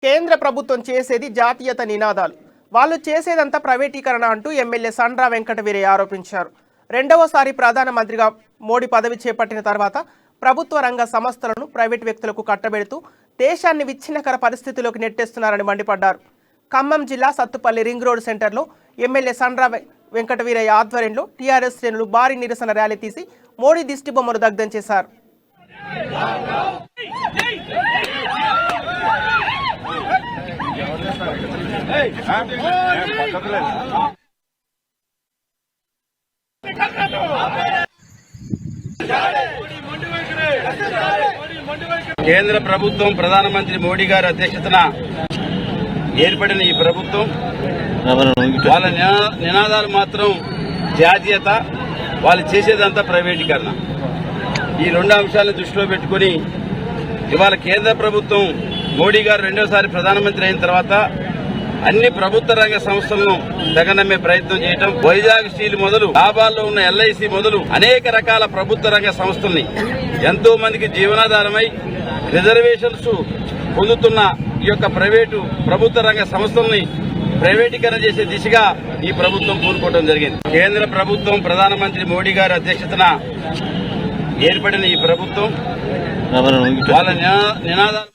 కేంద్ర ప్రభుత్వం చేసేది జాతీయత నినాదాలు. వాళ్ళు చేసేదంతా ప్రైవేటీకరణ అంటూ ఎమ్మెల్యే సండ్ర వెంకటవీరయ్య ఆరోపించారు. రెండవసారి ప్రధానమంత్రిగా మోడీ పదవి చేపట్టిన తర్వాత ప్రభుత్వ రంగ సంస్థలను ప్రైవేట్ వ్యక్తులకు కట్టబెడుతూ దేశాన్ని విచ్ఛిన్నకర పరిస్థితిలోకి నెట్టేస్తున్నారని మండిపడ్డారు. ఖమ్మం జిల్లా సత్తుపల్లి రింగ్ రోడ్ సెంటర్లో ఎమ్మెల్యే సండ్ర వెంకటవీరయ్య ఆధ్వర్యంలో టీఆర్ఎస్ శ్రేణులు భారీ నిరసన ర్యాలీ తీసి మోడీ దిష్టిబొమ్మను దగ్ధం చేశారు. కేంద్ర ప్రభుత్వం ప్రధానమంత్రి మోడీ గారి అధ్యక్షతన ఏర్పడిన ఈ ప్రభుత్వం వాళ్ళ నినాదాలు మాత్రం జాతీయత, వాళ్ళు చేసేదంతా ప్రైవేటీకరణ. ఈ రెండు అంశాలను దృష్టిలో పెట్టుకుని ఇవాళ కేంద్ర ప్రభుత్వం మోడీ గారు రెండోసారి ప్రధానమంత్రి అయిన తర్వాత అన్ని ప్రభుత్వ రంగ సంస్థలను తెగనమ్మే ప్రయత్నం చేయడం, వైజాగ్ స్టీల్ మొదలు లాభాల్లో ఉన్న ఎల్ఐసి మొదలు అనేక రకాల ప్రభుత్వ రంగ సంస్థల్ని ఎంతో మందికి జీవనాధారమై రిజర్వేషన్స్ పొందుతున్న ఈ యొక్క ప్రైవేటు ప్రభుత్వ రంగ సంస్థల్ని ప్రైవేటీకరణ చేసే దిశగా ఈ ప్రభుత్వం పూనుకోవడం జరిగింది. కేంద్ర ప్రభుత్వం ప్రధానమంత్రి మోడీ గారి అధ్యక్షతన ఏర్పడిన ఈ ప్రభుత్వం వాళ్ళ నినాదాలు